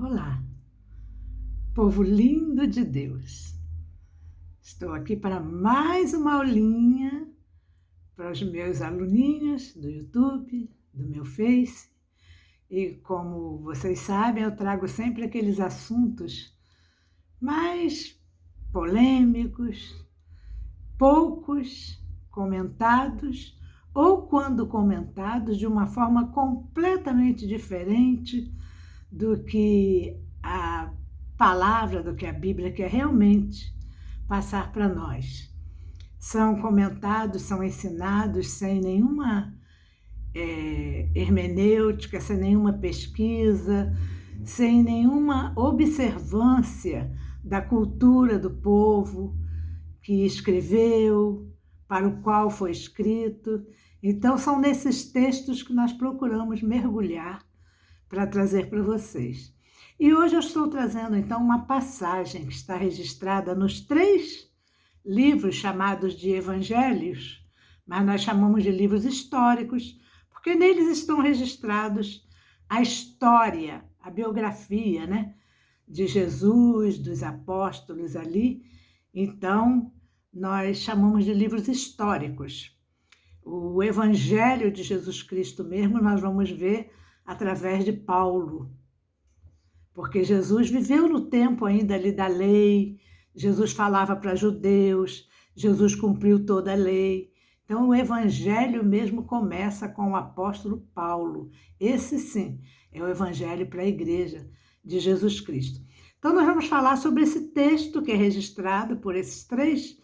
Olá, povo lindo de Deus. Estou aqui para mais uma aulinha para os meus aluninhos do YouTube, do meu Face. E como vocês sabem, eu trago sempre aqueles assuntos mais polêmicos, poucos comentados, ou quando comentados de uma forma completamente diferente do que a palavra, do que a Bíblia quer realmente passar para nós. São comentados, são ensinados sem nenhuma hermenêutica, sem nenhuma pesquisa, sem nenhuma observância da cultura do povo que escreveu, para o qual foi escrito. Então, são nesses textos que nós procuramos mergulhar para trazer para vocês. E hoje eu estou trazendo, então, uma passagem que está registrada nos 3 livros chamados de evangelhos, mas nós chamamos de livros históricos, porque neles estão registrados a história, a biografia, né, de Jesus, dos apóstolos ali. Então, nós chamamos de livros históricos. O Evangelho de Jesus Cristo mesmo nós vamos ver através de Paulo, porque Jesus viveu no tempo ainda ali da lei, Jesus falava para judeus, Jesus cumpriu toda a lei. Então, o Evangelho mesmo começa com o apóstolo Paulo. Esse, sim, é o Evangelho para a Igreja de Jesus Cristo. Então, nós vamos falar sobre esse texto que é registrado por esses 3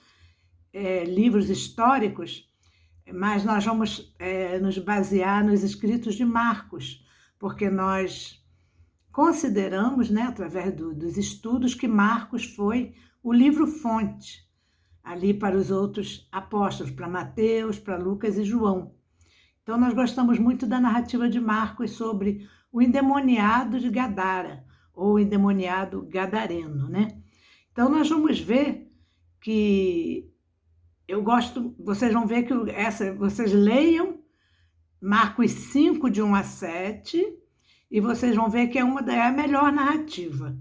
livros históricos, mas nós vamos nos basear nos escritos de Marcos, porque nós consideramos, né, através dos estudos, que Marcos foi o livro-fonte ali para os outros apóstolos, para Mateus, para Lucas e João. Então, nós gostamos muito da narrativa de Marcos sobre o endemoniado de Gadara, ou endemoniado gadareno, né? Então, nós vamos ver que vocês vão ver que vocês leiam Marcos 5, de 1 a 7, e vocês vão ver que é a melhor narrativa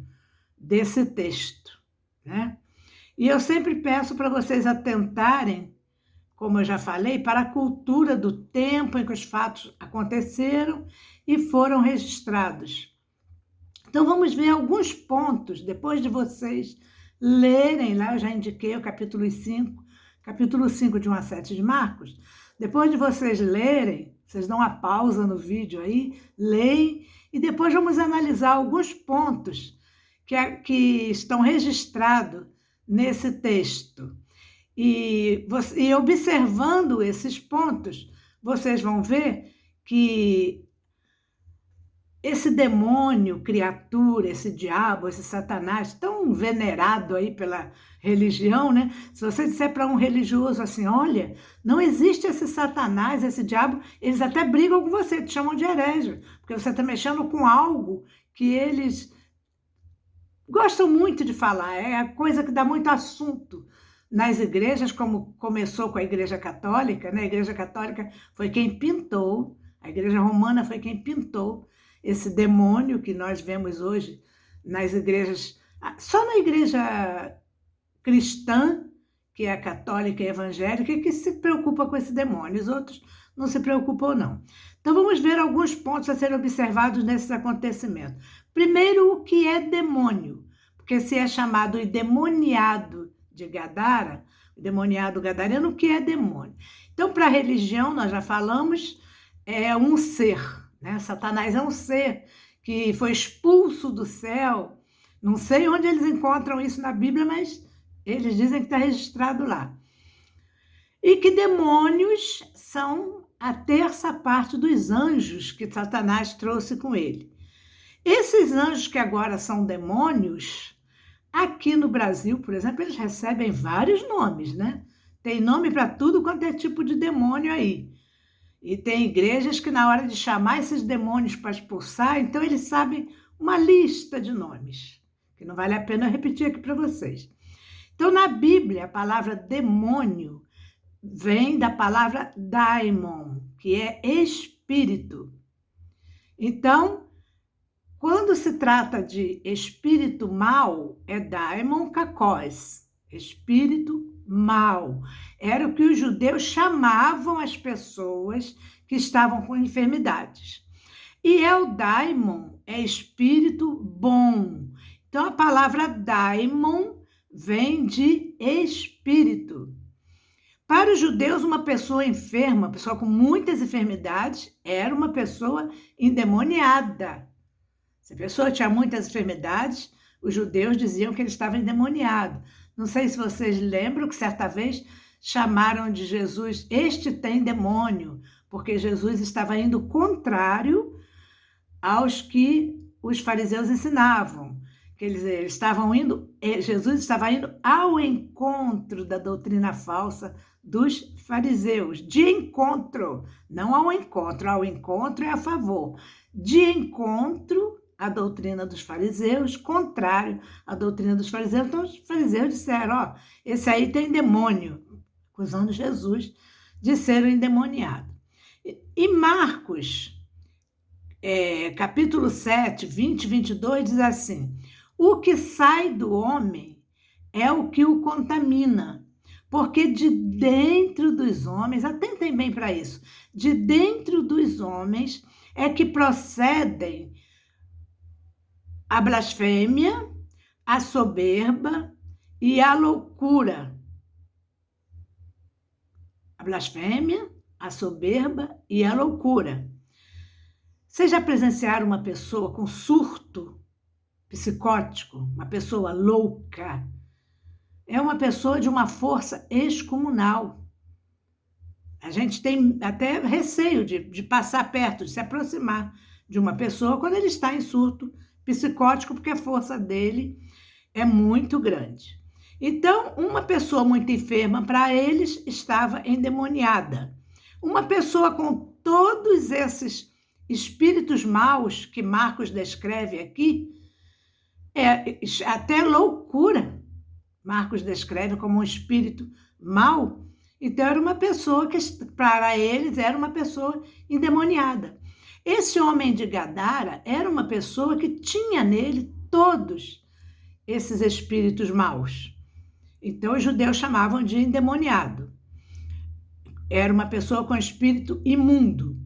desse texto, né? E eu sempre peço para vocês atentarem, como eu já falei, para a cultura do tempo em que os fatos aconteceram e foram registrados. Então, vamos ver alguns pontos, depois de vocês lerem lá, eu já indiquei o capítulo 5, de 1 a 7 de Marcos. Depois de vocês lerem, vocês dão uma pausa no vídeo aí, leem, e depois vamos analisar alguns pontos que estão registrados nesse texto. E observando esses pontos, vocês vão ver que esse demônio, criatura, esse diabo, esse Satanás, tão venerado aí pela religião, né? Se você disser para um religioso assim, olha, não existe esse Satanás, esse diabo, eles até brigam com você, te chamam de herege, porque você está mexendo com algo que eles gostam muito de falar, é a coisa que dá muito assunto nas igrejas, como começou com a Igreja Católica, né? A Igreja Católica foi quem pintou, a Igreja Romana foi quem pintou esse demônio que nós vemos hoje nas igrejas, só na igreja cristã, que é a católica e evangélica, que se preocupa com esse demônio, os outros não se preocupam não. Então vamos ver alguns pontos a serem observados nesses acontecimentos. Primeiro, o que é demônio? Porque se é chamado endemoniado de Gadara, o demoniado gadareno, o que é demônio? Então, para a religião, nós já falamos, é um ser, né? Satanás é um ser que foi expulso do céu. Não sei onde eles encontram isso na Bíblia, mas eles dizem que está registrado lá. E que demônios são a 1/3 parte dos anjos que Satanás trouxe com ele. Esses anjos que agora são demônios, aqui no Brasil, por exemplo, eles recebem vários nomes, né? Tem nome para tudo quanto é tipo de demônio aí. E tem igrejas que, na hora de chamar esses demônios para expulsar, então eles sabem uma lista de nomes, que não vale a pena repetir aqui para vocês. Então, na Bíblia, a palavra demônio vem da palavra daimon, que é espírito. Então, Quando se trata de espírito mau, é daimon kakos, espírito mau. Era o que os judeus chamavam as pessoas que estavam com enfermidades. E daimon é espírito bom. Então, a palavra daimon vem de espírito. Para os judeus, uma pessoa enferma, uma pessoa com muitas enfermidades, era uma pessoa endemoniada. Se a pessoa tinha muitas enfermidades, os judeus diziam que ele estava endemoniado. Não sei se vocês lembram que certa vez chamaram de Jesus, este tem demônio, porque Jesus estava indo contrário aos que os fariseus ensinavam. Que eles estavam indo, Jesus estava indo ao encontro da doutrina falsa dos fariseus, de encontro, não ao encontro é a favor, de encontro à doutrina dos fariseus, contrário à doutrina dos fariseus. Então os fariseus disseram, esse aí tem demônio, acusando Jesus de ser um endemoniado. E Marcos, capítulo 7, 20 e 22, diz assim: o que sai do homem é o que o contamina, porque de dentro dos homens, atentem bem para isso, de dentro dos homens é que procedem a blasfêmia, a soberba e a loucura. A blasfêmia, a soberba e a loucura. Vocês já presenciaram uma pessoa com surto psicótico, uma pessoa louca? É uma pessoa de uma força excomunal. A gente tem até receio de passar perto, de se aproximar de uma pessoa quando ele está em surto psicótico, porque a força dele é muito grande. Então, uma pessoa muito enferma, para eles, estava endemoniada. Uma pessoa com todos esses espíritos maus que Marcos descreve aqui, até loucura, Marcos descreve como um espírito mau. Então, era uma pessoa que, para eles, era uma pessoa endemoniada. Esse homem de Gadara era uma pessoa que tinha nele todos esses espíritos maus. Então, os judeus chamavam de endemoniado. Era uma pessoa com espírito imundo.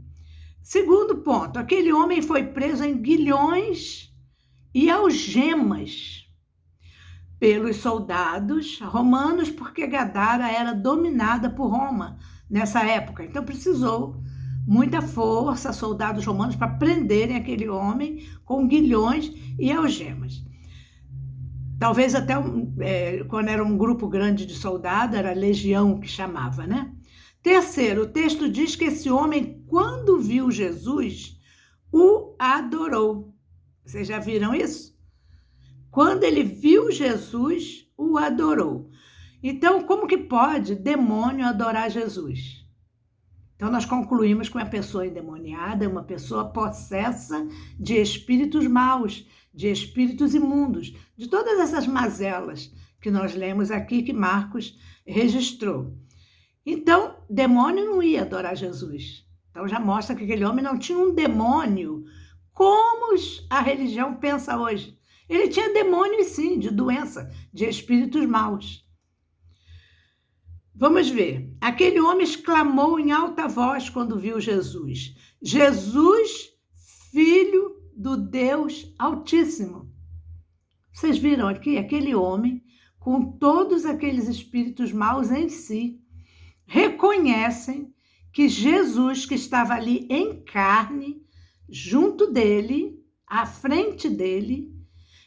Segundo ponto, aquele homem foi preso em guilhões e algemas pelos soldados romanos, porque Gadara era dominada por Roma nessa época. Então, precisou muita força, soldados romanos, para prenderem aquele homem com guilhões e algemas. Talvez até quando era um grupo grande de soldados, era legião que chamava, né? Terceiro, o texto diz que esse homem, quando viu Jesus, o adorou. Vocês já viram isso? Quando ele viu Jesus, o adorou. Então, como que pode demônio adorar Jesus? Então, nós concluímos que uma pessoa endemoniada é uma pessoa possessa de espíritos maus, de espíritos imundos, de todas essas mazelas que nós lemos aqui, que Marcos registrou. Então, demônio não ia adorar Jesus. Então, já mostra que aquele homem não tinha um demônio como a religião pensa hoje. Ele tinha demônio, sim, de doença, de espíritos maus. Vamos ver. Aquele homem exclamou em alta voz quando viu Jesus: Jesus, Filho do Deus Altíssimo. Vocês viram aqui? Aquele homem, com todos aqueles espíritos maus em si, reconhecem que Jesus, que estava ali em carne, junto dele, à frente dele,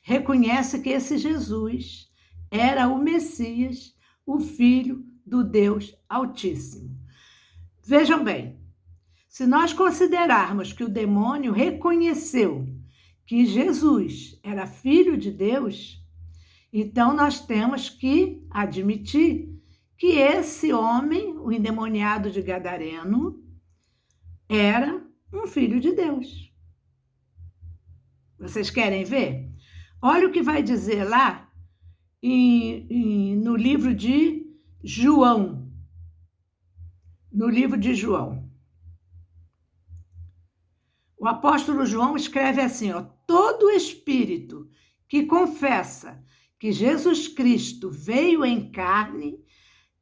reconhece que esse Jesus era o Messias, o Filho do Deus Altíssimo. Vejam bem, se nós considerarmos que o demônio reconheceu que Jesus era Filho de Deus, então nós temos que admitir que esse homem, o endemoniado de Gadareno, era um filho de Deus. Vocês querem ver? Olha o que vai dizer lá no livro de João. No livro de João. O apóstolo João escreve assim, todo espírito que confessa que Jesus Cristo veio em carne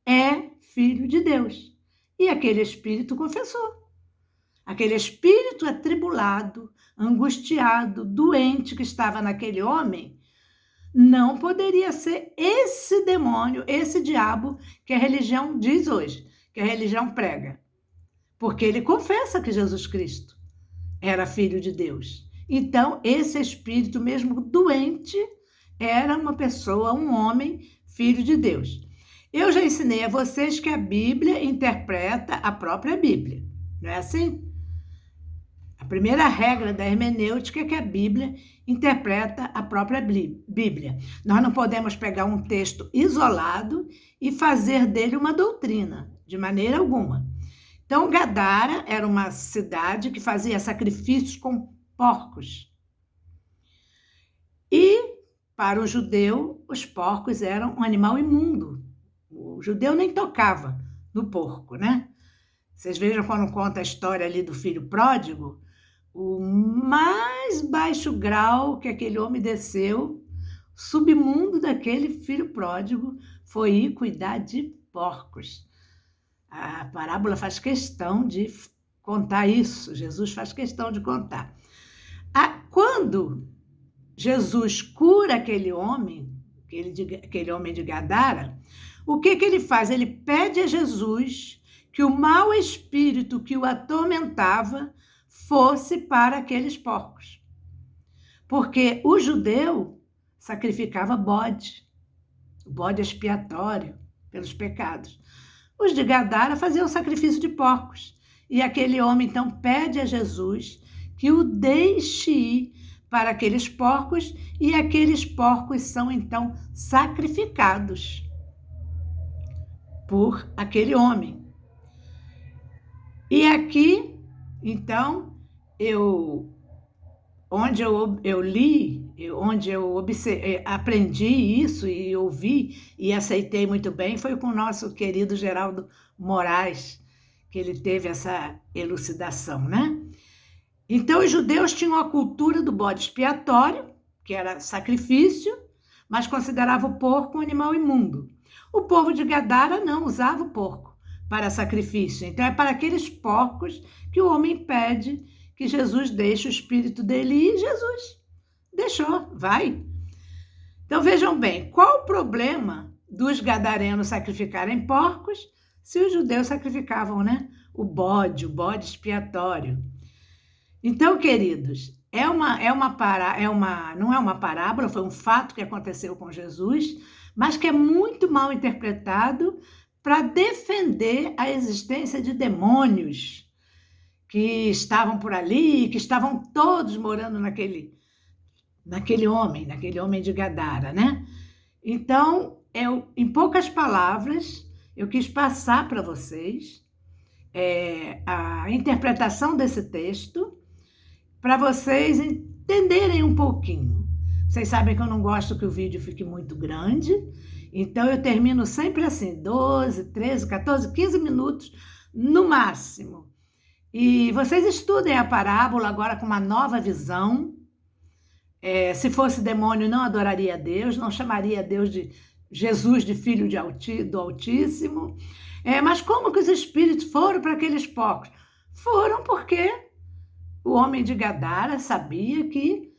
é filho de Deus. E aquele espírito confessou. Aquele espírito atribulado, angustiado, doente que estava naquele homem, não poderia ser esse demônio, esse diabo que a religião diz hoje, que a religião prega. Porque ele confessa que Jesus Cristo era filho de Deus. Então, esse espírito, mesmo doente, era uma pessoa, um homem, filho de Deus. Eu já ensinei a vocês que a Bíblia interpreta a própria Bíblia. Não é assim? A primeira regra da hermenêutica é que a Bíblia interpreta a própria Bíblia. Nós não podemos pegar um texto isolado e fazer dele uma doutrina, de maneira alguma. Então, Gadara era uma cidade que fazia sacrifícios com porcos. E, para o judeu, os porcos eram um animal imundo. O judeu nem tocava no porco, né? Vocês vejam quando conta a história ali do filho pródigo, o mais baixo grau que aquele homem desceu, submundo daquele filho pródigo, foi ir cuidar de porcos. A parábola faz questão de contar isso, Jesus faz questão de contar. Quando Jesus cura aquele homem de Gadara, o que ele faz? Ele pede a Jesus que o mau espírito que o atormentava fosse para aqueles porcos. Porque o judeu sacrificava bode, o bode expiatório pelos pecados. Os de Gadara faziam sacrifício de porcos. E aquele homem, então, pede a Jesus que o deixe ir para aqueles porcos, e aqueles porcos são, então, sacrificados por aquele homem. E aqui, então, onde eu li, onde eu aprendi isso e ouvi e aceitei muito bem, foi com o nosso querido Geraldo Moraes, que ele teve essa elucidação, né? Então, os judeus tinham a cultura do bode expiatório, que era sacrifício, mas considerava o porco um animal imundo. O povo de Gadara não usava o porco para sacrifício. Então, é para aqueles porcos que o homem pede que Jesus deixe o espírito dele ir, e Jesus deixou, vai. Então, vejam bem, qual o problema dos gadarenos sacrificarem porcos se os judeus sacrificavam, né? O bode expiatório. Então, queridos, não é uma parábola, foi um fato que aconteceu com Jesus, mas que é muito mal interpretado para defender a existência de demônios que estavam por ali, que estavam todos morando naquele homem de Gadara, né? Então, em poucas palavras, eu quis passar para vocês a interpretação desse texto, para vocês entenderem um pouquinho. Vocês sabem que eu não gosto que o vídeo fique muito grande, então eu termino sempre assim, 12, 13, 14, 15 minutos no máximo. E vocês estudem a parábola agora com uma nova visão. Se fosse demônio, não adoraria a Deus, não chamaria Deus de Jesus de filho do Altíssimo. Mas como que os espíritos foram para aqueles porcos? Foram porque o homem de Gadara sabia que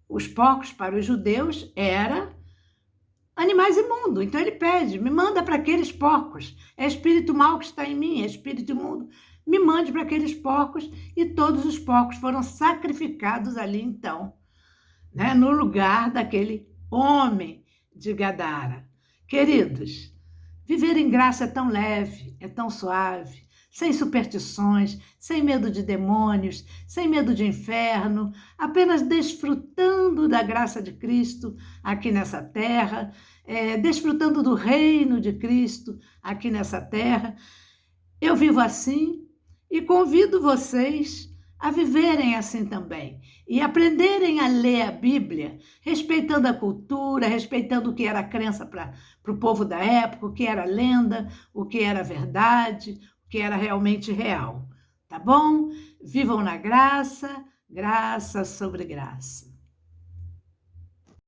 os porcos para os judeus eram animais imundos. Então ele pede, me manda para aqueles porcos. É espírito mau que está em mim, é espírito imundo. Me mande para aqueles porcos, e todos os porcos foram sacrificados ali então, né, no lugar daquele homem de Gadara. Queridos, viver em graça é tão leve, é tão suave, sem superstições, sem medo de demônios, sem medo de inferno, apenas desfrutando da graça de Cristo aqui nessa terra, desfrutando do reino de Cristo aqui nessa terra. Eu vivo assim e convido vocês a viverem assim também e aprenderem a ler a Bíblia, respeitando a cultura, respeitando o que era crença para o povo da época, o que era lenda, o que era verdade, o que era realmente real. Tá bom? Vivam na graça, graça sobre graça.